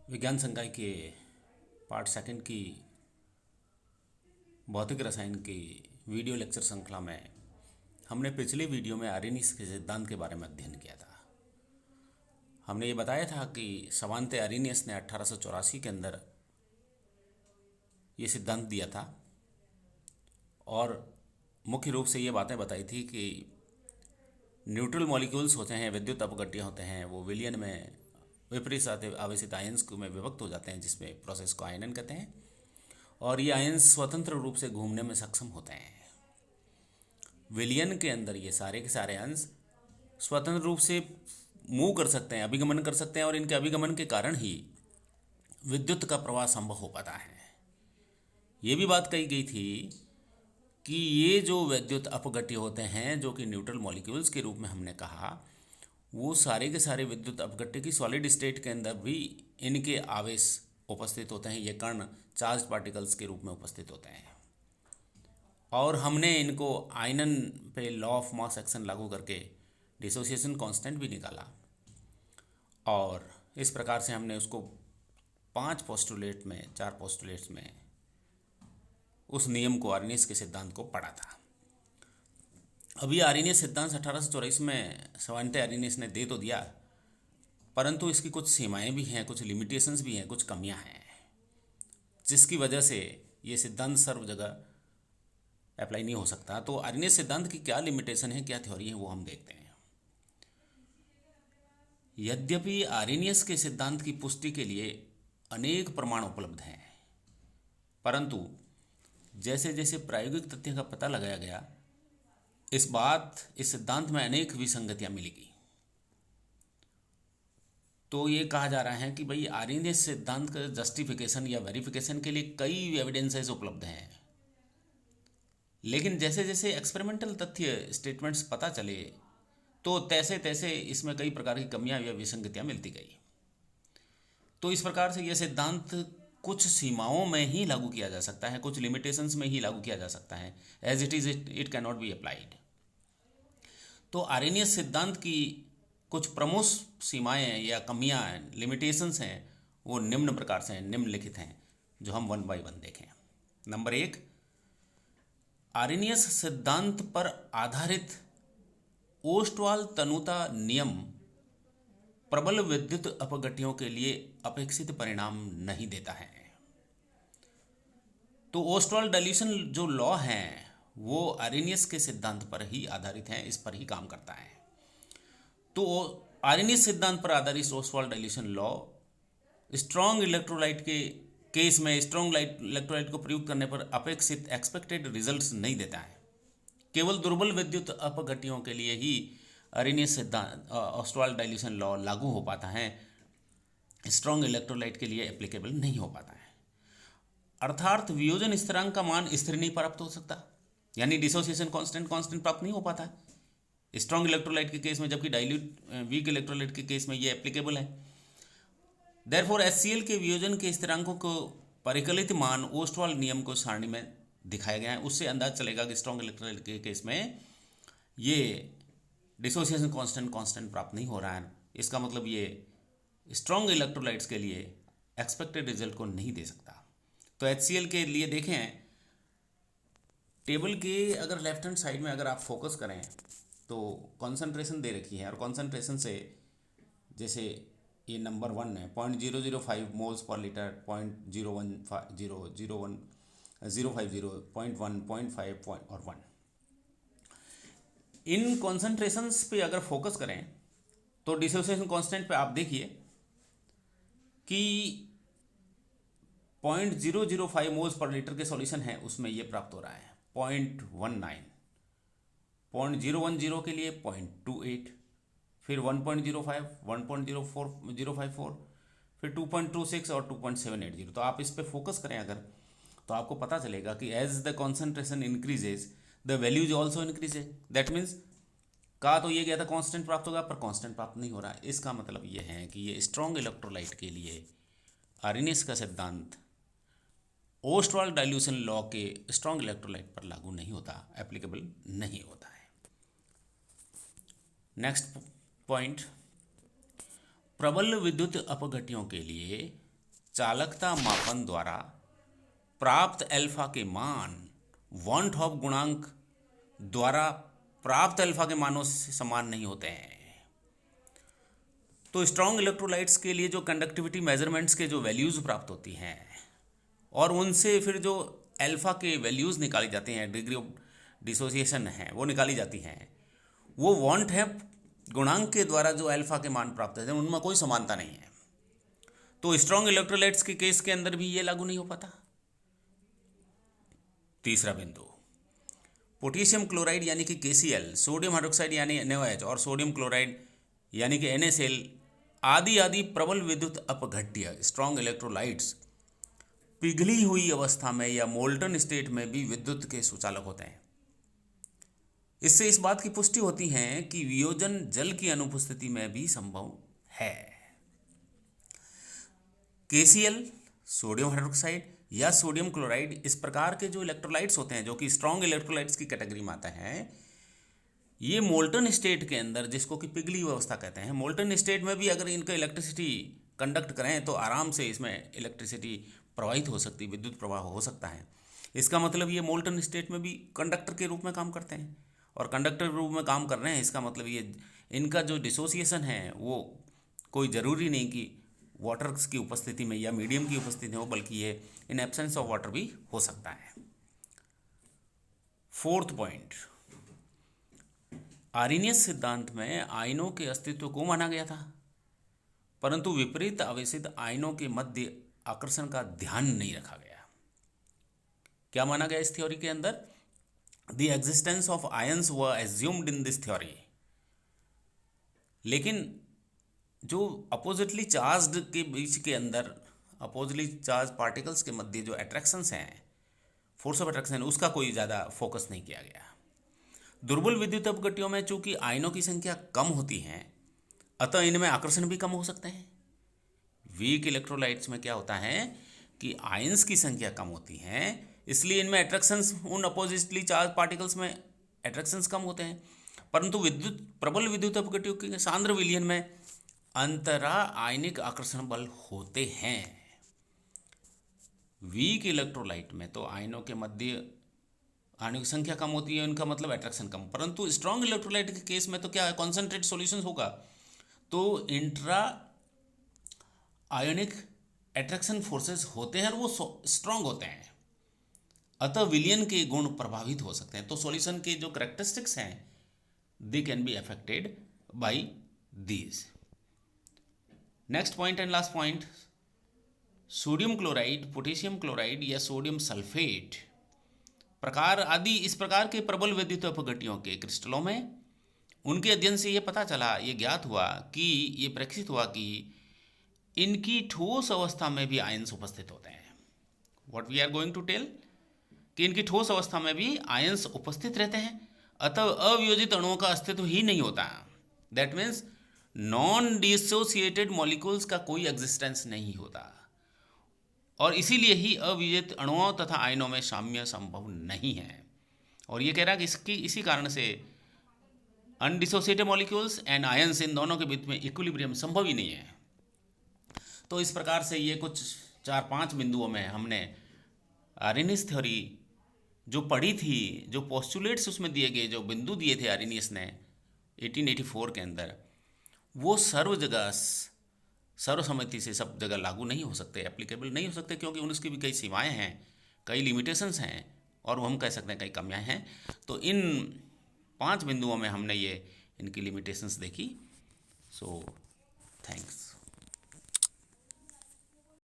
विज्ञान संकाय के पार्ट सेकंड की भौतिक रसायन की वीडियो लेक्चर श्रृंखला में हमने पिछले वीडियो में आर्यनीज के सिद्धांत के बारे में अध्ययन किया था। हमने ये बताया था कि समानते आर्यनियस ने 1884 के अंदर ये सिद्धांत दिया था और मुख्य रूप से ये बातें बताई थी कि न्यूट्रल मॉलिक्यूल्स होते हैं, विद्युत अपघट्य होते हैं, वो विलयन में विपरीत आवेशित आयंस में विभक्त हो जाते हैं, जिसमें प्रोसेस को आयनन कहते हैं, और ये आयंस स्वतंत्र रूप से घूमने में सक्षम होते हैं। विलयन के अंदर ये सारे के सारे अंश स्वतंत्र रूप से मूव कर सकते हैं, अभिगमन कर सकते हैं, और इनके अभिगमन के कारण ही विद्युत का प्रवाह संभव हो पाता है। ये भी बात कही गई थी कि ये जो विद्युत अपघट्य होते हैं, जो कि न्यूट्रल मॉलिक्यूल्स के रूप में हमने कहा, वो सारे के सारे विद्युत अपघट्य की सॉलिड स्टेट के अंदर भी इनके आवेश उपस्थित होते हैं। ये कण चार्ज पार्टिकल्स के रूप में उपस्थित होते हैं और हमने इनको आयनन पे लॉ ऑफ मास एक्शन लागू करके डिसोसिएशन कांस्टेंट भी निकाला, और इस प्रकार से हमने उसको 4 पोस्टुलेट्स में उस नियम को, आर्यनीज के सिद्धांत को पढ़ा था। अभी आर्यनीज सिद्धांत 1884 में समानते आर्यनीज ने दे तो दिया, परंतु इसकी कुछ सीमाएं भी हैं, कुछ लिमिटेशंस भी हैं, कुछ कमियां हैं, जिसकी वजह से ये सिद्धांत सर्व जगह अप्लाई नहीं हो सकता। तो आर्यनीज सिद्धांत की क्या लिमिटेशन है, क्या थ्योरी है, वो हम देखते हैं। यद्यपि आर्यनीज के सिद्धांत की पुष्टि के लिए अनेक प्रमाण उपलब्ध हैं, परंतु जैसे जैसे प्रायोगिक तथ्य का पता लगाया गया, इस सिद्धांत में अनेक विसंगतियां मिलेगी। तो ये कहा जा रहा है कि भाई आर्यनीज सिद्धांत का जस्टिफिकेशन या वेरिफिकेशन के लिए कई एविडेंसेस उपलब्ध हैं, लेकिन जैसे जैसे एक्सपेरिमेंटल तथ्य स्टेटमेंट्स पता चले, तो तैसे तैसे इसमें कई प्रकार की कमियां या विसंगतियां मिलती गई। तो इस प्रकार से यह सिद्धांत कुछ सीमाओं में ही लागू किया जा सकता है, कुछ लिमिटेशंस में ही लागू किया जा सकता है। As it is it can not be applied. तो आर्यनीज सिद्धांत की कुछ प्रमुख सीमाएं या कमियां, लिमिटेशंस हैं, वो निम्न प्रकार से हैं, निम्नलिखित हैं, जो हम 1 बाय 1 देखें। नंबर 1, आर्यनीज सिद्धांत पर आधारित ओस्टवाल तनुता नियम प्रबल विद्युत अपघट्यों के लिए अपेक्षित परिणाम नहीं देता है। तो ओस्टवाल डाइल्यूशन जो लॉ है, वो आर्यनीज के सिद्धांत पर ही आधारित है, इस पर ही काम करता है। तो आर्यनीज सिद्धांत पर आधारित Ostwald dilution law strong electrolyte के केस में स्ट्रॉन्ग इलेक्ट्रोलाइट को प्रयोग करने पर अपेक्षित एक्सपेक्टेड रिजल्ट्स नहीं देता है। केवल दुर्बल विद्युत अपघट्यों के लिए ही आर्यनीज सिद्धांत ओस्टवाल डाइल्यूशन लॉ लागू हो पाता है, स्ट्रॉन्ग इलेक्ट्रोलाइट के लिए एप्लीकेबल नहीं हो पाता है। अर्थात वियोजन स्थिरांक का मान स्थिर नहीं प्राप्त हो सकता, यानी डिसोसिएशन कांस्टेंट प्राप्त नहीं हो पाता है स्ट्रॉन्ग इलेक्ट्रोलाइट के केस में, जबकि डाइल्यूट वीक इलेक्ट्रोलाइट के केस में ये एप्लीकेबल है। देयरफॉर HCl के वियोजन के स्थिरांकों को परिकलित मान ओस्टवाल नियम को सारणी में दिखाया गया है। उससे अंदाज चलेगा कि स्ट्रॉन्ग इलेक्ट्रोलाइट के केस में ये डिसोसिएशन कांस्टेंट प्राप्त नहीं हो रहा है। इसका मतलब ये स्ट्रॉन्ग इलेक्ट्रोलाइट्स के लिए एक्सपेक्टेड रिजल्ट को नहीं दे सकता। तो HCl के लिए देखें, टेबल के अगर लेफ्ट हैंड साइड में अगर आप फोकस करें तो कॉन्सेंट्रेशन दे रखी है, और कॉन्सेंट्रेशन से जैसे ये नंबर 1 है 0.005 मोल्स पर लीटर, 0.050, 0.1, 0.5 और 1। इन कॉन्सेंट्रेशंस पे अगर फोकस करें तो डिसोसिएशन कांस्टेंट पे आप देखिए कि 0.005 मोल्स पर लीटर के सॉल्यूशन है, उसमें ये प्राप्त हो रहा है 0.19, 0.010 के लिए 0.28, फिर 1.05, 1.04054, फिर 2.26 और 2.780। तो आप इस पे फोकस करें अगर, तो आपको पता चलेगा कि as the concentration increases the values also increases. That means कहा तो ये गया था कांस्टेंट प्राप्त होगा, पर कांस्टेंट प्राप्त नहीं हो रहा है। इसका मतलब ये है कि ये स्ट्रॉन्ग इलेक्ट्रोलाइट के लिए आर्यनीज का सिद्धांत ओस्टवाल डाइल्यूशन लॉ के स्ट्रॉन्ग इलेक्ट्रोलाइट पर लागू नहीं होता, एप्लीकेबल नहीं होता है। नेक्स्ट पॉइंट, प्रबल विद्युत अपघट्यों के लिए चालकता मापन द्वारा प्राप्त अल्फा के मान वन हॉफ गुणांक द्वारा प्राप्त अल्फा के मानों से समान नहीं होते हैं। तो स्ट्रॉन्ग इलेक्ट्रोलाइट्स के लिए जो कंडक्टिविटी मेजरमेंट्स के जो वैल्यूज़ प्राप्त होती हैं और उनसे फिर जो अल्फा के वैल्यूज़ निकाली जाती हैं, डिग्री ऑफ डिसोसिएशन है वो निकाली जाती हैं, वो वॉन्ट है गुणांक के द्वारा जो अल्फा के मान प्राप्त होते हैं उनमें कोई समानता नहीं है। तो स्ट्रॉन्ग इलेक्ट्रोलाइट्स के केस के अंदर भी ये लागू नहीं हो पाता। तीसरा बिंदु, पोटेशियम क्लोराइड यानी कि KCl, सोडियम हाइड्रोक्साइड यानी NaOH और सोडियम क्लोराइड यानी कि NaCl आदि प्रबल विद्युत अपघट्य स्ट्रॉन्ग इलेक्ट्रोलाइट्स पिघली हुई अवस्था में या मोल्टन स्टेट में भी विद्युत के सुचालक होते हैं। इससे इस बात की पुष्टि होती है कि वियोजन जल की अनुपस्थिति में भी संभव है। KCl, सोडियम हाइड्रोक्साइड या सोडियम क्लोराइड इस प्रकार के जो इलेक्ट्रोलाइट्स होते हैं जो कि स्ट्रॉन्ग इलेक्ट्रोलाइट्स की कैटेगरी में आता है, ये मोल्टन स्टेट के अंदर, जिसको कि पिघली हुई अवस्था कहते हैं, मोल्टन स्टेट में भी अगर इनका इलेक्ट्रिसिटी कंडक्ट करें तो आराम से इसमें इलेक्ट्रिसिटी प्रवाहित हो सकती है, विद्युत प्रवाह हो सकता है। इसका मतलब ये मोल्टन स्टेट में भी कंडक्टर के रूप में काम करते हैं और कंडक्टर के रूप में काम कर रहे हैं। इसका मतलब ये इनका जो डिसोसिएशन है वो कोई ज़रूरी नहीं कि वाटर की उपस्थिति में या मीडियम की उपस्थिति में हो, बल्कि ये इन एब्सेंस ऑफ वाटर भी हो सकता है। फोर्थ पॉइंट, आर्रीनियस सिद्धांत में आयनों के अस्तित्व को माना गया था, परंतु विपरीत आवेशित आयनों के मध्य आकर्षण का ध्यान नहीं रखा गया। क्या माना गया इस थ्योरी के अंदर? The existence of ions were assumed in this theory. लेकिन जो अपोजिटली चार्ज्ड के बीच के अंदर, अपोजिटली चार्ज पार्टिकल्स के मध्य जो अट्रैक्शंस हैं, फोर्स ऑफ अट्रैक्शन, उसका कोई ज़्यादा फोकस नहीं किया गया। दुर्बल विद्युत अपघट्यों में चूंकि आयनों की संख्या कम होती है, अतः इनमें आकर्षण भी कम हो सकते हैं। वीक इलेक्ट्रोलाइट्स में क्या होता है कि आयंस की संख्या कम होती है, इसलिए इनमें अट्रैक्शंस, उन अपोजिटली चार्ज पार्टिकल्स में अट्रैक्शंस कम होते हैं। परंतु प्रबल विद्युत अपघट्यों के सांद्र विलयन में अंतरा आयनिक आकर्षण बल होते हैं। वीक इलेक्ट्रोलाइट में तो आयनों के मध्य आयनों की संख्या कम होती है, उनका मतलब अट्रैक्शन कम। परंतु स्ट्रॉन्ग इलेक्ट्रोलाइट के केस में तो क्या है, कॉन्सेंट्रेट सॉल्यूशन होगा तो इंट्रा आयोनिक अट्रैक्शन फोर्सेस होते हैं और वो स्ट्रांग होते हैं, अतः विलयन के गुण प्रभावित हो सकते हैं। तो सॉल्यूशन के जो करेक्टरिस्टिक्स हैं they can be affected by these. Next point and last point, sodium chloride, potassium chloride या सोडियम सल्फेट प्रकार आदि इस प्रकार के प्रबल विद्युत अपघट्यों के क्रिस्टलों में उनके अध्ययन से ये पता चला, ये ज्ञात हुआ कि ये परीक्षित हुआ कि इनकी ठोस अवस्था में भी आयंस उपस्थित होते हैं। What we are going to tell कि इनकी ठोस अवस्था में भी आयंस उपस्थित रहते हैं, अतः अवियोजित अणुओं का अस्तित्व ही नहीं होता। That means non dissociated molecules का कोई एग्जिस्टेंस नहीं होता और इसीलिए ही अवियोजित अणुओं तथा आयनों में साम्य संभव नहीं है। और ये कह रहा है कि इसी कारण से अनडिसोसिएटेड मॉलिक्यूल्स एंड आयंस, इन दोनों के बीच में इक्विलिब्रियम संभव ही नहीं है। तो इस प्रकार से ये कुछ 4-5 बिंदुओं में हमने आर्रीनियस थ्योरी जो पढ़ी थी, जो पोस्टुलेट्स उसमें दिए गए, जो बिंदु दिए थे आर्रीनियस ने 1884 के अंदर, वो सर्वसम्मति से सब जगह लागू नहीं हो सकते, एप्लीकेबल नहीं हो सकते, क्योंकि उनकी भी कई सीमाएं हैं, कई लिमिटेशंस हैं और हम कह सकते हैं कई कमियां हैं। तो इन 5 बिंदुओं में हमने ये इनकी लिमिटेशंस देखी। So thanks.